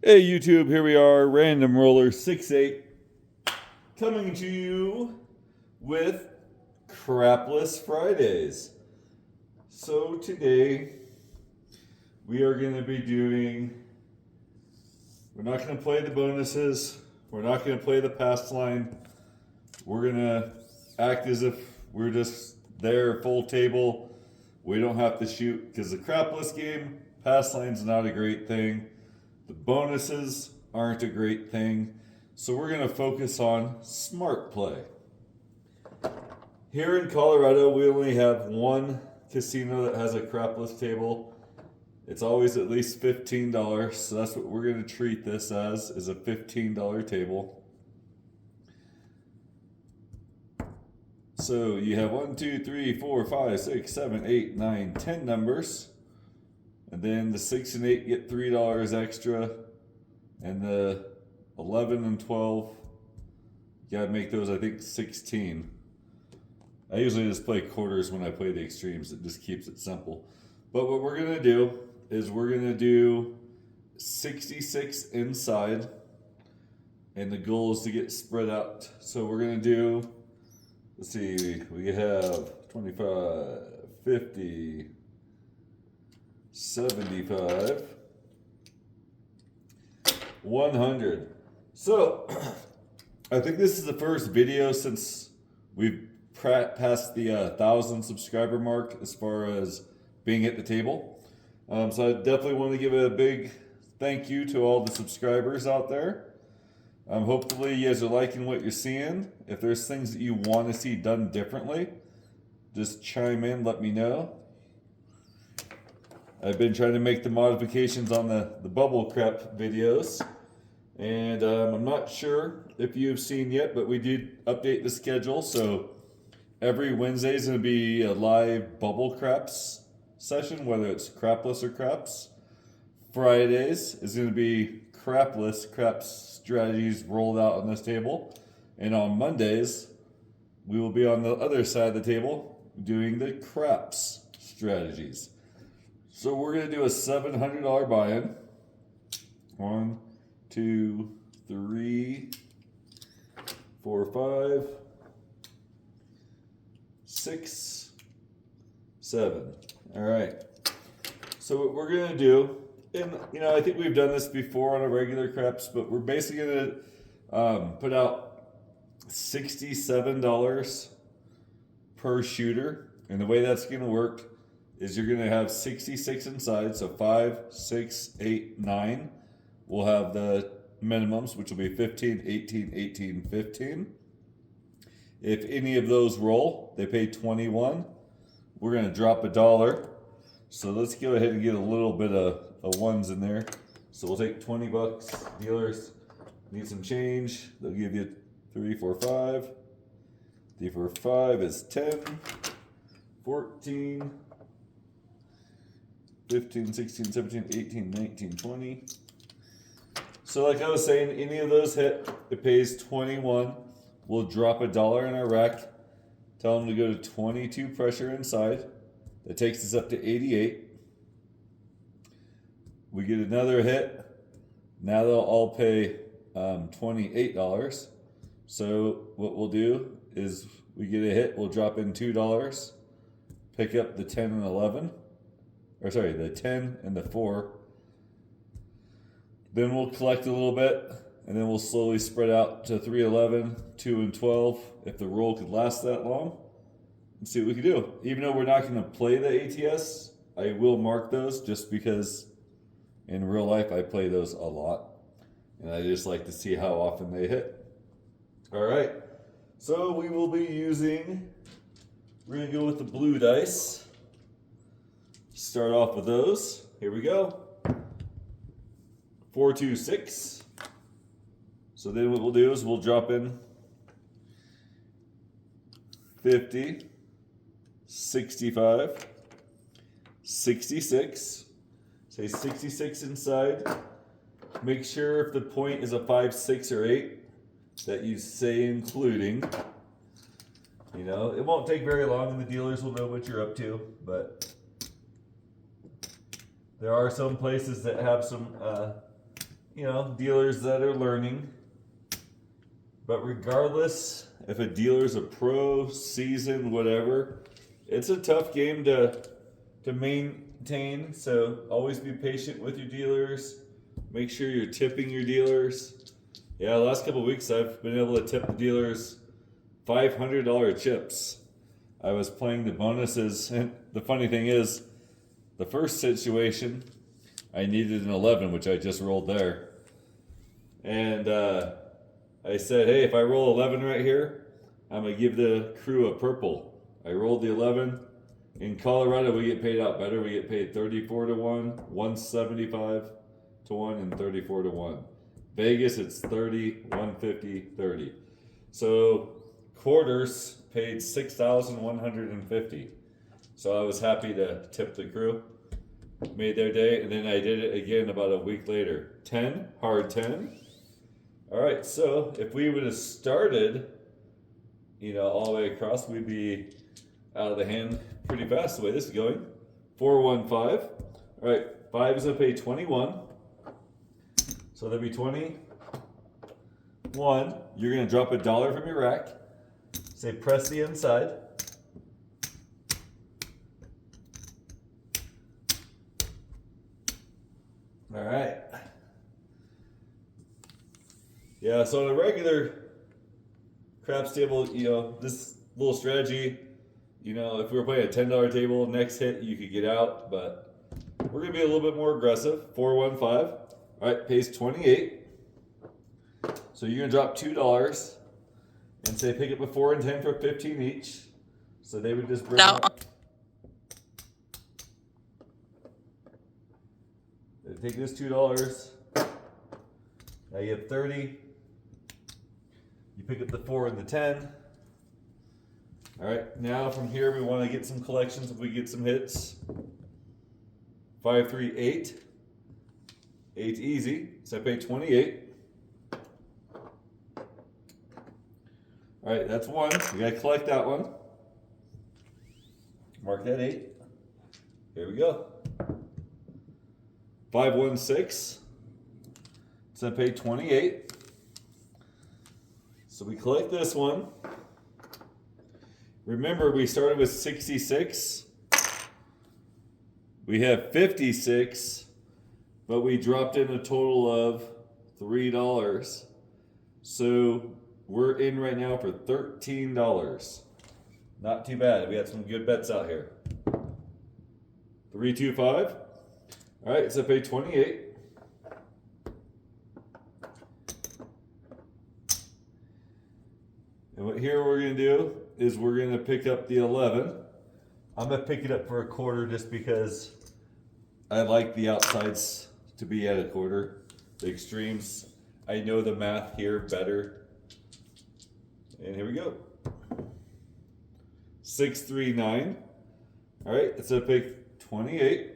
Hey YouTube, here we are, Random Roller 68, coming to you with Crapless Fridays. So today, we are going to be we're not going to play the bonuses, we're not going to play the pass line, we're going to act as if we're just there full table. We don't have to shoot, because the Crapless game, pass line's not a great thing. The bonuses aren't a great thing, so we're going to focus on smart play. Here in Colorado, we only have one casino that has a crapless table. It's always at least $15, so that's what we're going to treat this as, is a $15 table. So you have 1, 2, 3, 4, 5, 6, 7, 8, 9, 10 numbers. And then the 6 and 8 get $3 extra. And the 11 and 12, you gotta make those, I think, 16. I usually just play quarters when I play the extremes. It just keeps it simple. But what we're gonna do is we're gonna do 66 inside. And the goal is to get spread out. So we're gonna do, let's see, we have 25, 50, 75, 100. So, I think this is the first video since we've passed the 1,000 subscriber mark as far as being at the table. So I definitely want to give a big thank you to all the subscribers out there. Hopefully you guys are liking what you're seeing. If there's things that you want to see done differently, just chime in, let me know. I've been trying to make the modifications on the bubble crap videos. And I'm not sure if you've seen yet, but we did update the schedule. So every Wednesday is going to be a live bubble craps session, whether it's crapless or craps. Fridays is going to be crapless craps strategies rolled out on this table. And on Mondays, we will be on the other side of the table doing the craps strategies. So we're going to do a $700 buy-in. 1, 2, 3, 4, 5, 6, 7. All right. So what we're going to do, and I think we've done this before on a regular craps, but we're basically going to put out $67 per shooter. And the way that's going to work is you're going to have 66 inside, so 5, 6, 8, 9. We'll have the minimums, which will be 15, 18, 18, 15. If any of those roll, they pay 21. We're going to drop $1. So let's go ahead and get a little bit of ones in there. So we'll take 20 bucks. Dealers need some change. They'll give you 3, 4, 5. 3, 4, 5 is 10, 14, 15, 16, 17, 18, 19, 20. So like I was saying, any of those hit, it pays 21. We'll drop $1 in our rack. Tell them to go to 22 pressure inside. That takes us up to 88. We get another hit. Now they'll all pay $28. So what we'll do is we get a hit, we'll drop in $2. Pick up the 10 and 11. Or sorry, the 10 and the 4. Then we'll collect a little bit, and then we'll slowly spread out to 3, 11, 2, and 12, if the roll could last that long, and see what we can do. Even though we're not going to play the ATS, I will mark those just because in real life I play those a lot, and I just like to see how often they hit. All right, so we will be we're going to go with the blue dice. Start off with those. Here we go. 4, 2, 6. So then what we'll do is we'll drop in 50, 65, 66. Say 66 inside. Make sure if the point is a 5, 6, or 8 that you say including. It won't take very long and the dealers will know what you're up to, but there are some places that have some dealers that are learning. But regardless, if a dealer's a pro, seasoned, whatever, it's a tough game to maintain. So always be patient with your dealers. Make sure you're tipping your dealers. Yeah, the last couple of weeks I've been able to tip the dealers $500 chips. I was playing the bonuses, and the funny thing is, the first situation, I needed an 11, which I just rolled there. And I said, hey, if I roll 11 right here, I'm going to give the crew a purple. I rolled the 11. In Colorado, we get paid out better. We get paid 34 to 1, 175 to 1, and 34 to 1. Vegas, it's 30, 150, 30. So quarters paid 6,150. So I was happy to tip the crew. Made their day, and then I did it again about a week later. 10, hard 10. All right, so if we would have started, all the way across, we'd be out of the hand pretty fast the way this is going. 415. All right, 5 is going to pay 21. So that'd be 21. You're going to drop $1 from your rack. Say press the inside. All right. Yeah, so on a regular craps table, this little strategy, if we were playing a $10 table, next hit you could get out, but we're going to be a little bit more aggressive. 415. All right, pays 28. So you're going to drop $2 and say pick up a 4 and 10 for 15 each. So they would just bring up. Take this $2. Now you have 30. You pick up the 4 and the 10. All right, now from here we want to get some collections if we get some hits. 5, 3, 8. 8's easy, so I pay 28. All right, that's 1. We gotta collect that one. Mark that 8. Here we go. 5, 1, 6. So I pay 28. So we collect this one. Remember, we started with 66. We have 56, but we dropped in a total of $3. So we're in right now for $13. Not too bad. We had some good bets out here. 3, 2, 5. All right, so I pay 28. And what here we're going to do is we're going to pick up the 11. I'm going to pick it up for a quarter just because I like the outsides to be at a quarter. The extremes, I know the math here better. And here we go. 6, 3, 9. All right, so I pick 28.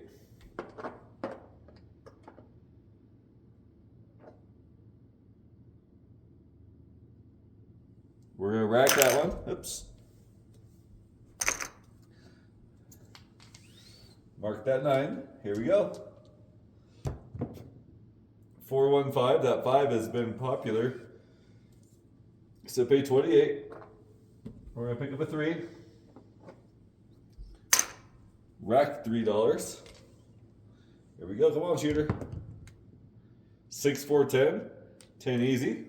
We're going to rack that one. Oops. Mark that 9. Here we go. 415. That 5 has been popular. So pay 28. We're going to pick up a 3. Rack $3. Here we go. Come on, shooter. 6, 4, 10. 10 easy.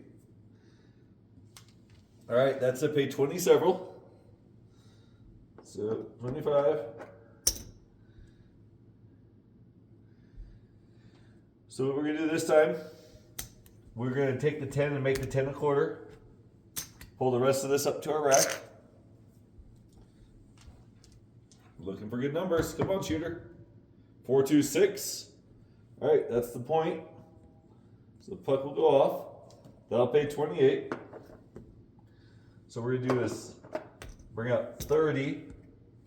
All right, that's a pay 20 several. So 25. So what we're gonna do this time, we're gonna take the 10 and make the 10 a quarter. Pull the rest of this up to our rack. Looking for good numbers. Come on, shooter. 4, 2, 6. All right, that's the point. So the puck will go off. That'll pay 28. So what we're gonna do is bring out 30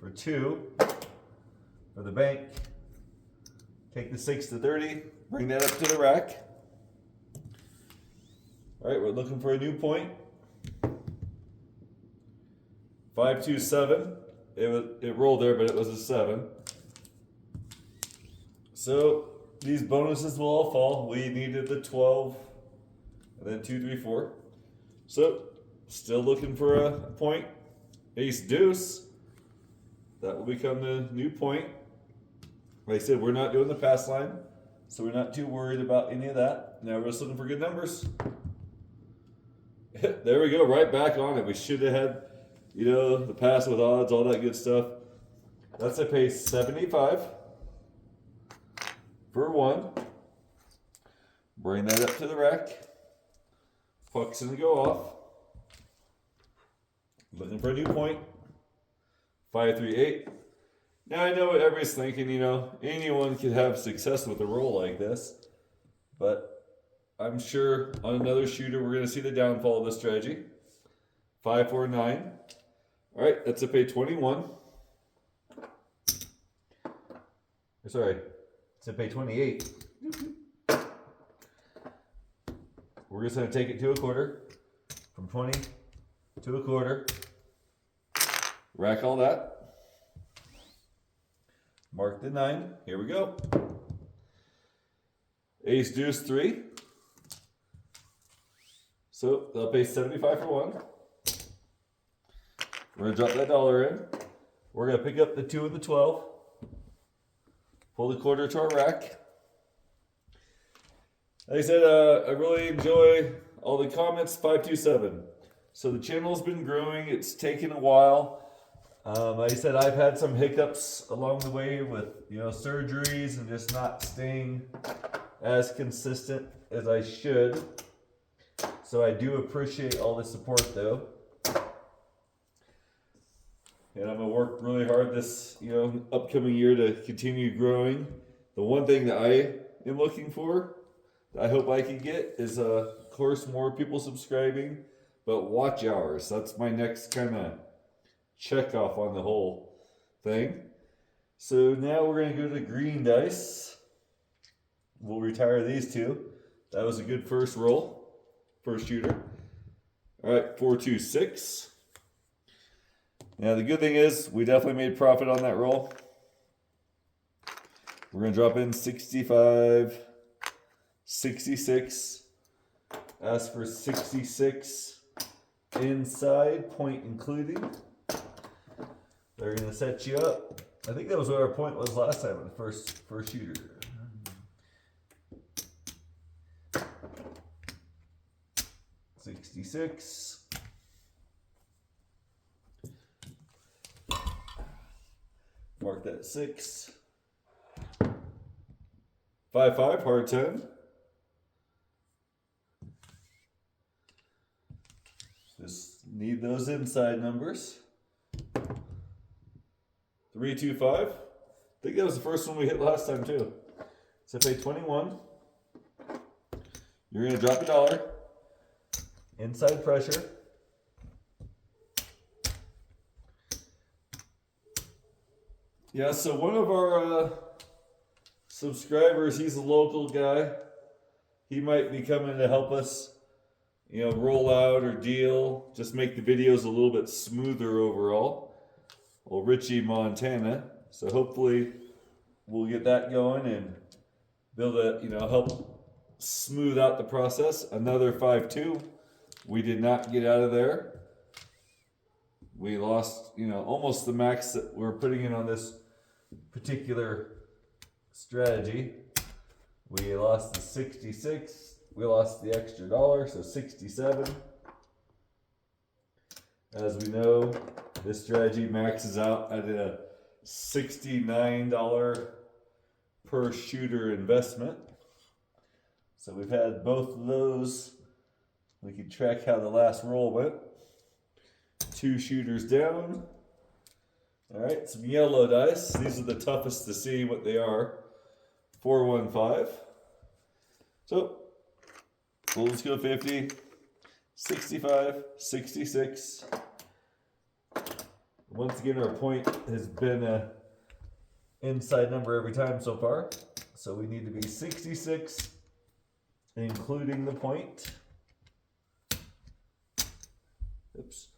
for 2 for the bank. Take the 6 to 30, bring that up to the rack. All right, we're looking for a new point. 5, 2, 7. It rolled there, but it was a 7. So these bonuses will all fall. We needed the 12, and then 2, 3, 4. So, still looking for a point. Ace deuce. That will become the new point. Like I said, we're not doing the pass line, so we're not too worried about any of that. Now we're just looking for good numbers. There we go, right back on it. We should have had, the pass with odds, all that good stuff. That's a pay 75 for 1. Bring that up to the rack. Puck's gonna go off. Looking for a new point. 5, 3, 8. Now I know what everybody's thinking, anyone could have success with a roll like this. But I'm sure on another shooter we're gonna see the downfall of this strategy. 5, 4, 9. Alright, that's a pay 21. Sorry, it's a pay 28. We're just gonna take it to a quarter. From 20 to a quarter. Rack all that. Mark the 9. Here we go. Ace deuce 3. So they'll pay 75 for 1. We're gonna drop that dollar in. We're gonna pick up the 2 and the 12. Pull the quarter to our rack. Like I said, I really enjoy all the comments. 527. So the channel's been growing. It's taken a while. Like I said, I've had some hiccups along the way with surgeries and just not staying as consistent as I should. So I do appreciate all the support though. And I'm gonna work really hard this upcoming year to continue growing. The one thing that I am looking for, that I hope I can get, is of course more people subscribing, but watch hours. That's my next kind of check off on the whole thing. So now we're going to go to green dice. We'll retire these 2. That was a good first roll, first shooter. All right, 4, 2, 6. Now the good thing is we definitely made profit on that roll. We're going to drop in 65, 66. Ask for 66 inside, point including. They're going to set you up. I think that was what our point was last time with the first shooter. 66. Mark that 6. 5, 5, hard 10. Just need those inside numbers. 3, 2, 5. I think that was the first one we hit last time too. So pay 21. You're gonna drop a dollar. Inside pressure. Yeah, so one of our subscribers, he's a local guy. He might be coming to help us, roll out or deal, just make the videos a little bit smoother overall. Well, Richie, Montana. So hopefully we'll get that going and be able to, help smooth out the process. Another 5-2. We did not get out of there. We lost, almost the max that we're putting in on this particular strategy. We lost the 66. We lost the extra dollar, so 67. As we know, this strategy maxes out at a $69 per shooter investment. So we've had both of those. We can track how the last roll went. 2 shooters down. All right, some yellow dice. These are the toughest to see what they are. 4, 1, 5. So let's go 50, 65, 66. Once again, our point has been a inside number every time so far. So we need to be 66, including the point. Oops.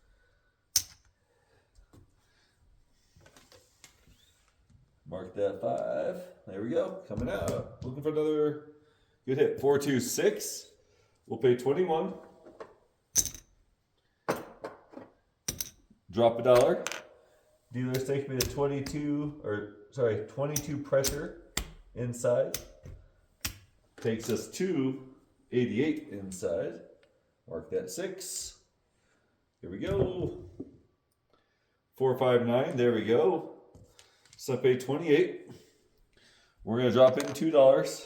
Mark that 5. There we go. Coming out. Looking for another good hit. 426. We'll pay 21. Drop $1. Dealers take me to 22 pressure inside. Takes us to 88 inside. Mark that 6. Here we go. 459. There we go. So I paid 28. We're gonna drop in $2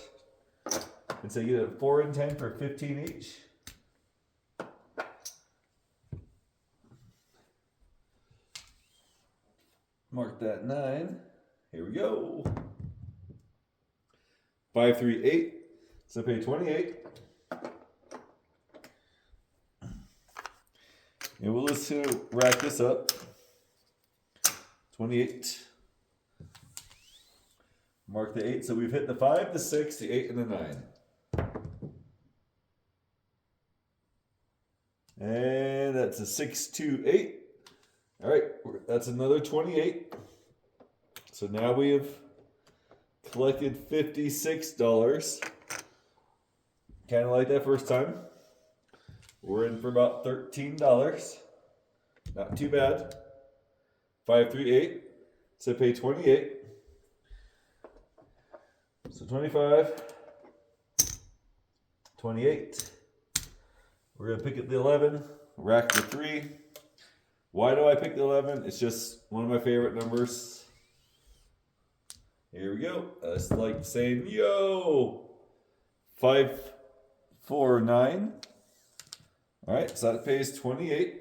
and say get a 4 and 10 for 15 each. Mark that 9. Here we go. 538. So I pay 28. And we'll just rack this up. 28. Mark the 8. So we've hit the 5, the 6, the 8, and the 9. And that's a 628. All right, that's another 28. So now we have collected $56. Kind of like that first time. We're in for about $13. Not too bad. 538. So pay 28. So 25. 28. We're going to pick up the 11. Rack the 3. Why do I pick the 11? It's just one of my favorite numbers. Here we go. It's like saying, yo! 549. All right, so that pays 28.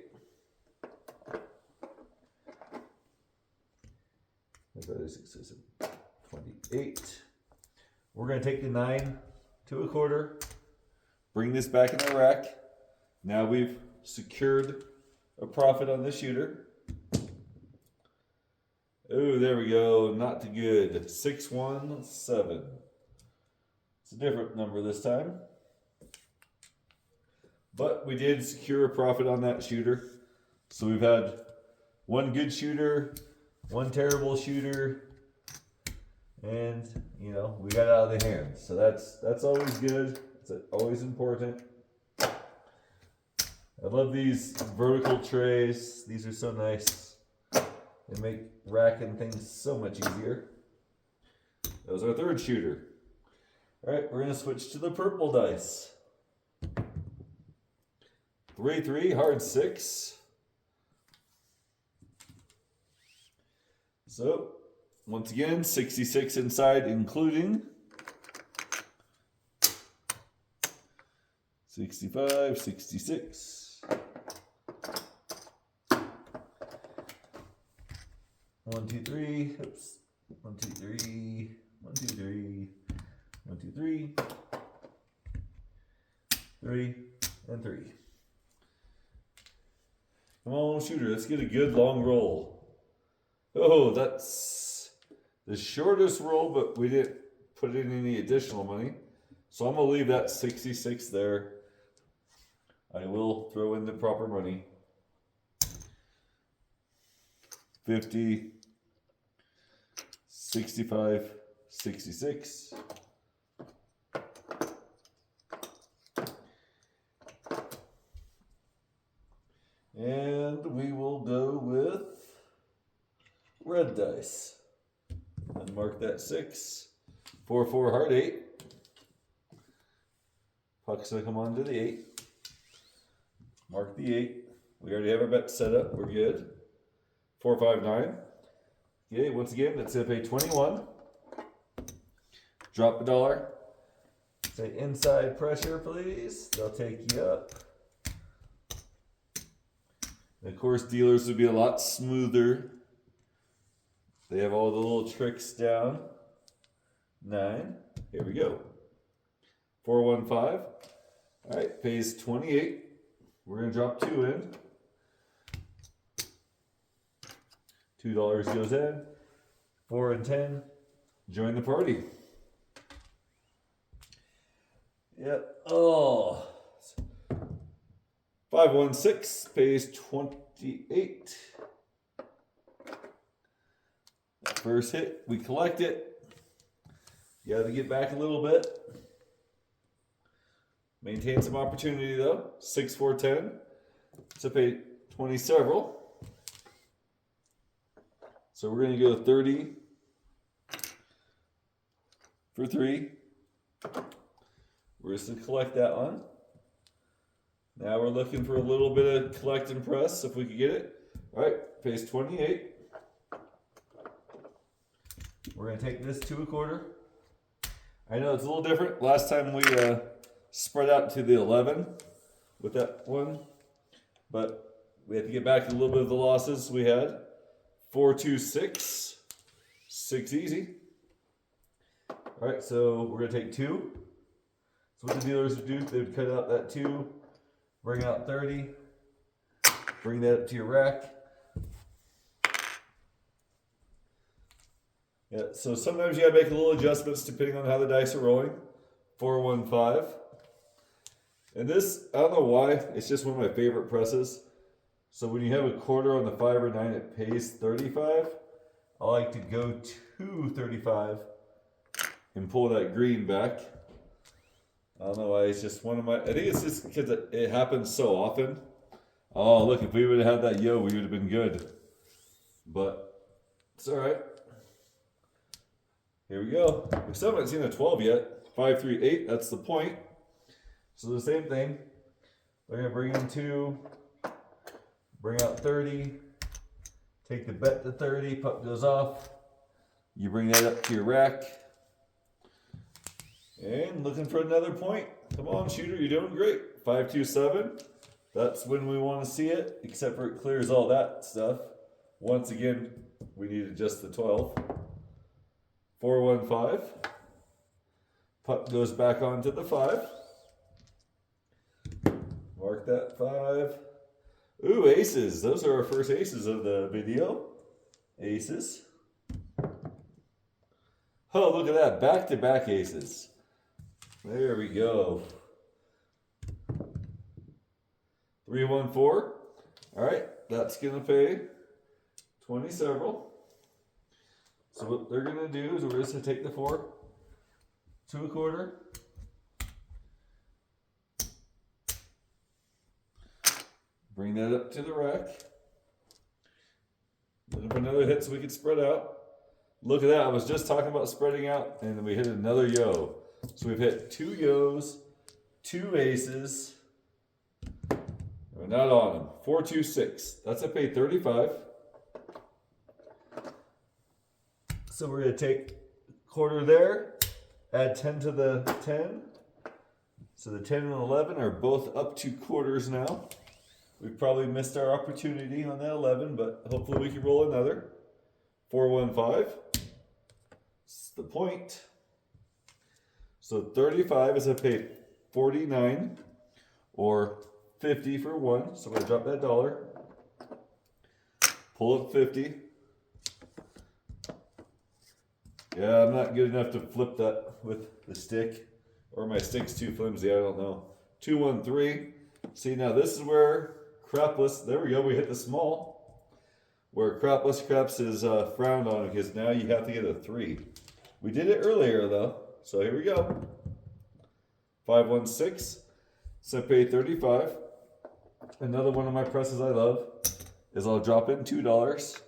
28. We're going to take the 9 to a quarter. Bring this back in the rack. Now we've secured a profit on this shooter. Oh, there we go. Not too good. 617. It's a different number this time. But we did secure a profit on that shooter. So we've had one good shooter, one terrible shooter, and you know, we got out of the hand. So that's always good. It's always important. I love these vertical trays. These are so nice. They make racking things so much easier. That was our third shooter. All right, we're gonna switch to the purple dice. 3-3, hard 6. So, once again, 66 inside, including 65, 66. 1, 2, 3. Oops. 1, 2, 3. 1, 2, 3. 1, 2, 3. 3 and 3. Come on, shooter. Let's get a good long roll. Oh, that's the shortest roll, but we didn't put in any additional money. So I'm going to leave that 66 there. I will throw in the proper money. 50, 65, 66. And we will go with red dice. And mark that 6. 4, 4, heart 8. Puck's gonna come on to the 8. Mark the 8. We already have our bet set up. We're good. 4, 5, 9. Okay, once again, let's pay 21. Drop $1. Say inside pressure, please. They'll take you up. And of course, dealers would be a lot smoother. They have all the little tricks down. 9. Here we go. 415. All right, pays 28. We're going to drop 2 in. $2 goes in. 4 and 10. Join the party. Yep. Oh. 516 pays 28. First hit, we collect it. You got to get back a little bit. Maintain some opportunity though. 6, 4, 10. So pay 20 several. So we're going to go 30 for 3. We're just going to collect that one. Now we're looking for a little bit of collect and press if we could get it. All right, pays 28. We're going to take this 2 1/4. I know it's a little different. Last time we spread out to the 11 with that one, but we have to get back a little bit of the losses we had. 4, 2, 6. 6 easy. All right, so we're going to take 2. So what the dealers would do, they would cut out that 2, bring out 30, bring that up to your rack. Yeah, so sometimes you gotta make a little adjustments depending on how the dice are rolling. 4, 1, 5. And this, I don't know why, it's just one of my favorite presses. So when you have a quarter on the 5 or 9, it pays 35. I like to go to 35 and pull that green back. I don't know why, it's just one of my, I think it's just because it happens so often. Oh, look, if we would have had that yo, we would have been good. But it's all right. Here we go. We still haven't seen a 12 yet. 5, 3, 8, that's the point. So the same thing. We're going to bring in 2, bring out 30, take the bet to 30, pup goes off. You bring that up to your rack. And looking for another point. Come on, shooter, you're doing great. 5, 2, 7. That's when we want to see it, except for it clears all that stuff. Once again, we needed just the 12. 4, 1, 5. Pup goes back onto the 5. Mark that 5. Ooh, aces. Those are our first aces of the video. Aces. Oh, look at that. Back-to-back aces. There we go. 3, 1, 4. All right, that's going to pay 20 several. So what they're going to do is we're just going to take the 4, 2 1/4. Bring that up to the rack. Looking for another hit so we can spread out. Look at that, I was just talking about spreading out, and then we hit another yo. So we've hit 2 yos, 2 aces. We're not on them. 4, 2, 6. That's a pay 35. So we're going to take quarter there, add 10 to the 10. So the 10 and 11 are both up 2 quarters now. We've probably missed our opportunity on that 11, but hopefully we can roll another. 4, 1, 5. It's the point. So 35 is a pay 49 or 50 for 1. So I'm going to drop that $1. Pull up 50. Yeah, I'm not good enough to flip that with the stick. Or my stick's too flimsy, I don't know. 2, 1, 3. See, now this is where Crapless, there we go, we hit the small. Where Crapless craps is frowned on because now you have to get a 3. We did it earlier though, so here we go. 5, 1, 6. So pay 35. Another one of my presses I love is I'll drop in $2.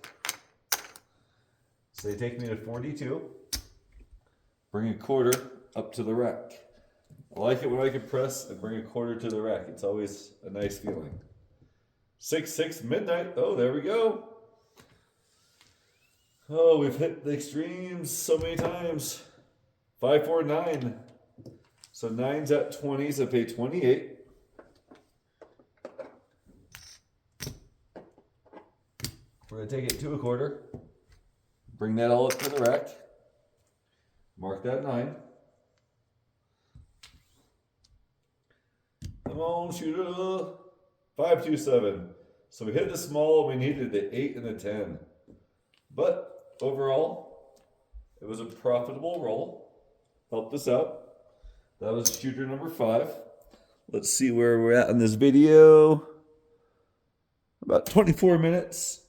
So they take me to 42. Bring a quarter up to the rack. I like it when I can press and bring a quarter to the rack. It's always a nice feeling. 6, 6, midnight. Oh, there we go. Oh, we've hit the extremes so many times. 5, 4, 9. So 9's at 20, so pay 28. We're going to take it 2 1/4. Bring that all up to the rack. Mark that 9. Come on, shoot it. 5, 2, 7. So we hit the small, we needed the 8 and the 10. But overall, it was a profitable roll. Helped us out. That was shooter number 5. Let's see where we're at in this video. About 24 minutes.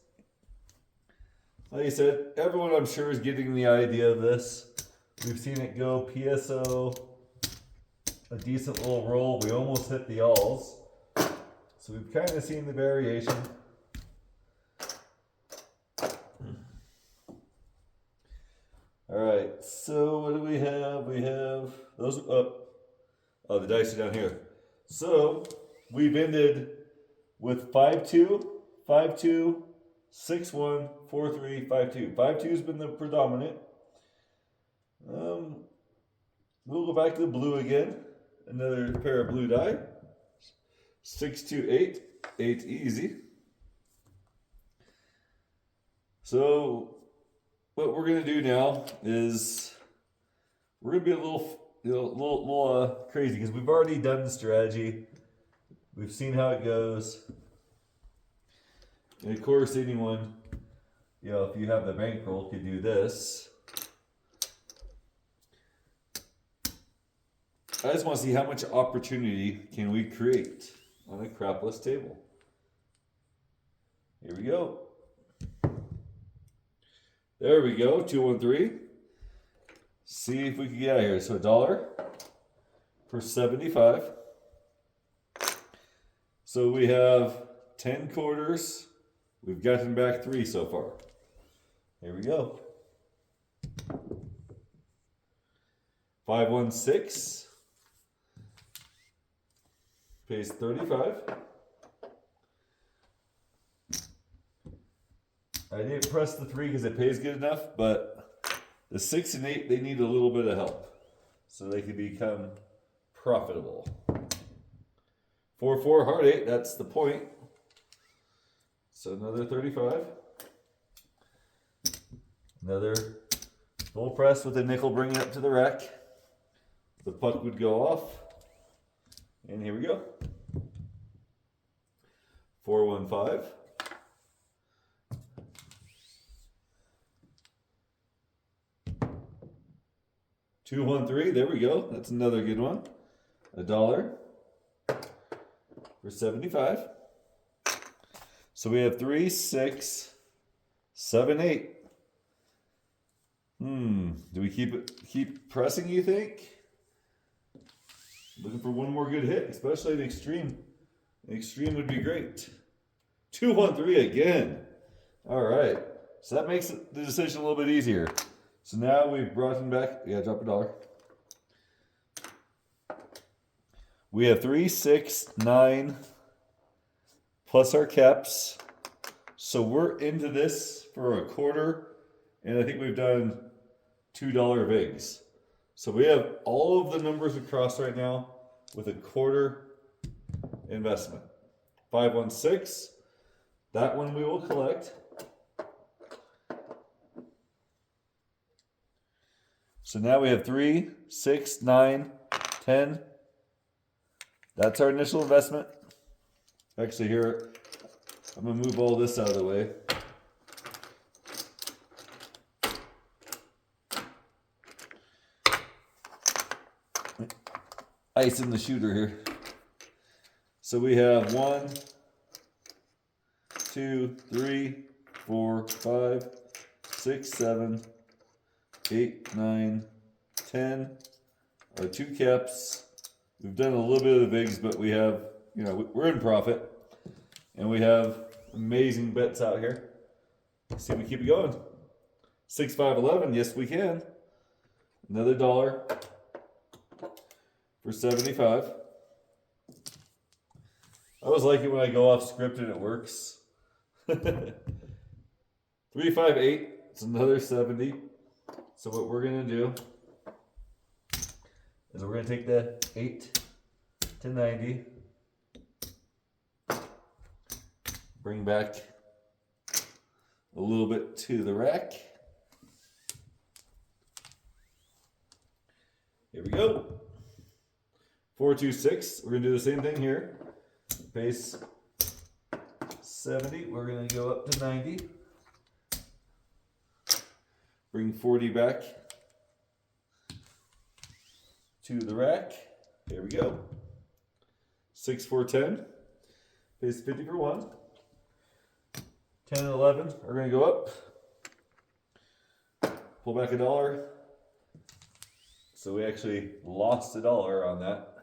Like I said, everyone I'm sure is getting the idea of this. We've seen it go PSO, a decent little roll. We almost hit the alls. So we've kind of seen the variation. All right, so what do we have? We have those, oh, the dice are down here. So we've ended with 5-2, 5-2, 6-1, 4-3, 5-2. 5-2 has been the predominant. We'll go back to the blue again. Another pair of blue die. 6-2, 8. 8 easy. So what we're gonna do now is we're gonna be a little crazy because we've already done the strategy. We've seen how it goes. And of course, anyone, if you have the bankroll, could do this. I just want to see how much opportunity can we create on a crapless table. Here we go. There we go, 213. See if we can get out of here. So $1 for 75. So we have 10 quarters. We've gotten back 3 so far. Here we go. 516. Pays 35. I didn't press the 3 because it pays good enough, but the 6 and 8, they need a little bit of help so they can become profitable. 4-4 hard 8, that's the point. So another 35. Another full press with a nickel bringing it up to the rack. The puck would go off. And here we go. 415. $213. There we go. That's another good one. $1 for 75. So we have 3, 6, 7, 8. Do we keep pressing, you think? Looking for one more good hit, especially an extreme. An extreme would be great. 213 again. All right. So that makes the decision a little bit easier. So now we've brought him back. Yeah, drop $1. We have 3, 6, 9 plus our caps. So we're into this for a quarter, and I think we've done $2 VIGs. So we have all of the numbers across right now with a quarter investment. 516. That one we will collect. So now we have 3, 6, 9, 10. That's our initial investment. Actually, here, I'm going to move all this out of the way. Ice in the shooter here. So we have 1, 2, 3, 4, 5, 6, 7, 8, 9, 10. Our 2 caps. We've done a little bit of the VIGs, but we have, we're in profit. And we have amazing bets out here. Let's see if we keep it going. 6, 5, 11. Yes, we can. Another $1 for 75. I always like it when I go off script and it works. 3, 5, 8. It's another 70. So what we're going to do is we're going to take the 8 to 90. Bring back a little bit to the rack. Here we go. 426. We're going to do the same thing here. Base 70. We're going to go up to 90. Bring 40 back to the rack. Here we go. 6, 4, 10. Base 50 for 1. 10 and 11 are going to go up. pull back $1. So we actually lost $1 on that.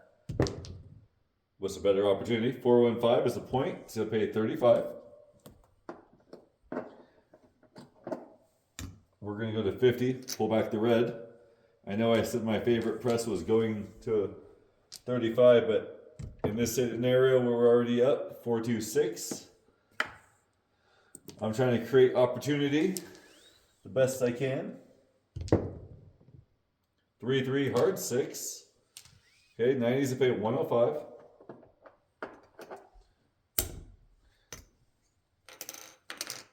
What's a better opportunity? 415 is the point, so pay 35. We're gonna go to 50, pull back the red. I know I said my favorite press was going to 35, but in this scenario where we're already up, 426. I'm trying to create opportunity the best I can. 3-3 hard 6. Okay, 90s to pay 105.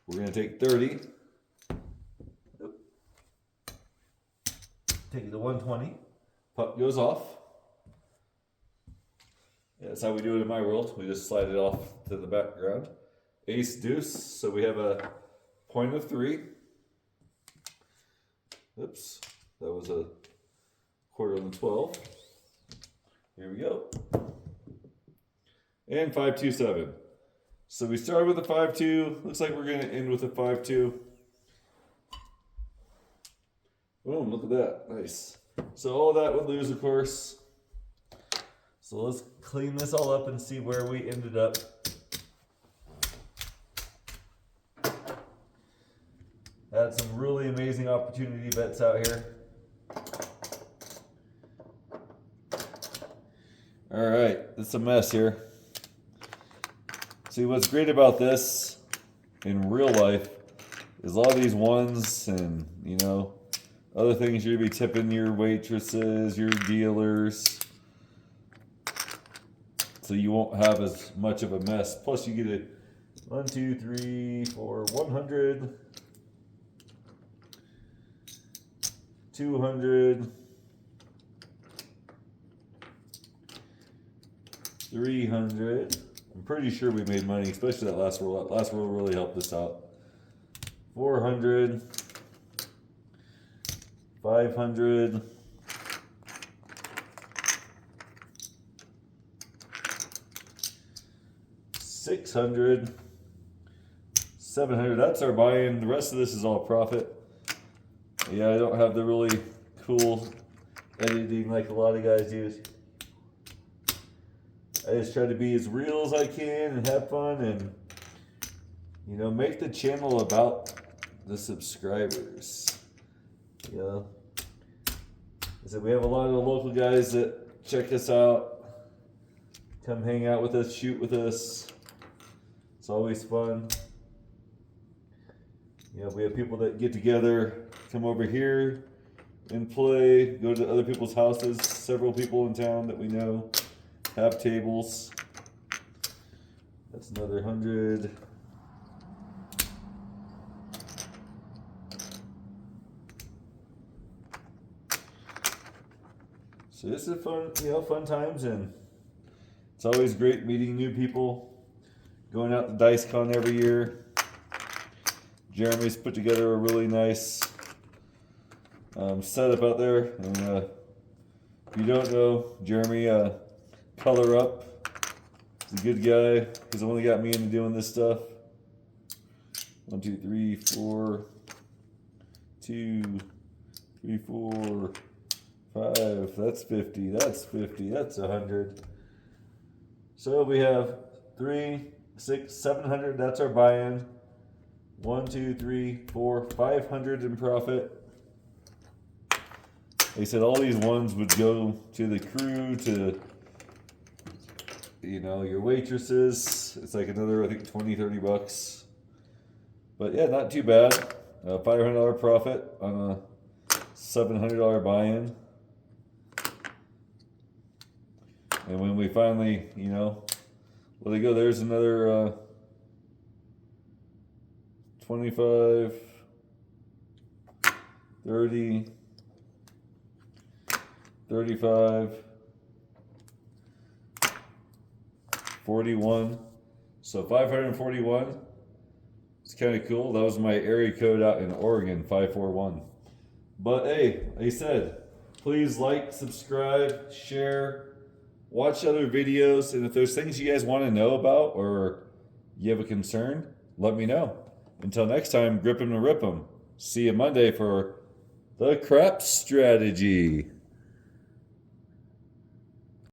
We're gonna take 30. Take it to 120. Puck goes off. Yeah, that's how we do it in my world. We just slide it off to the background. Ace deuce, so we have a point of 3. Oops, that was a quarter of the 12. Here we go. And 527. So we started with a 5-2. Looks like we're going to end with a 5-2. Boom, look at that. Nice. So all that would lose, of course. So let's clean this all up and see where we ended up. Had some really amazing opportunity bets out here. All right, it's a mess here. See, what's great about this in real life is a lot of these ones and, you know, other things you're going to be tipping your waitresses, your dealers. So you won't have as much of a mess. Plus you get a 1, 2, 3, 4, 100, 200, 300. I'm pretty sure we made money, especially that last roll. That last roll really helped us out. 400, 500, 600, 700. That's our buy-in. The rest of this is all profit. Yeah, I don't have the really cool editing like a lot of guys do. I just try to be as real as I can and have fun and, you know, make the channel about the subscribers. You know, I said we have a lot of the local guys that check us out, come hang out with us, shoot with us. It's always fun. You know, we have people that get together, come over here and play, go to other people's houses. Several people in town that we know have tables. That's another 100. So this is fun, you know, fun times, and it's always great meeting new people. Going out to DiceCon every year. Jeremy's put together a really nice setup out there, and if you don't know Jeremy, Color Up. He's a good guy. He's the one that got me into doing this stuff. 1, 2, 3, 4, 2, 3, 4, 5. That's 50. That's 50. That's 100. So we have 3, 6, 700. That's our buy-in. 1, 2, 3, 4, 500 in profit. They said all these ones would go to the crew, to, you know, your waitresses. It's like another, I think, 20, 30 bucks. But yeah, not too bad. $500 profit on a $700 buy-in. And when we finally, you know, let it go, there's another 25, 30, 35, 41. So 541. It's kind of cool. That was my area code out in Oregon, 541. But hey, like I said, please like, subscribe, share, watch other videos. And if there's things you guys want to know about or you have a concern, let me know. Until next time, grip 'em and rip 'em. See you Monday for The crap strategy.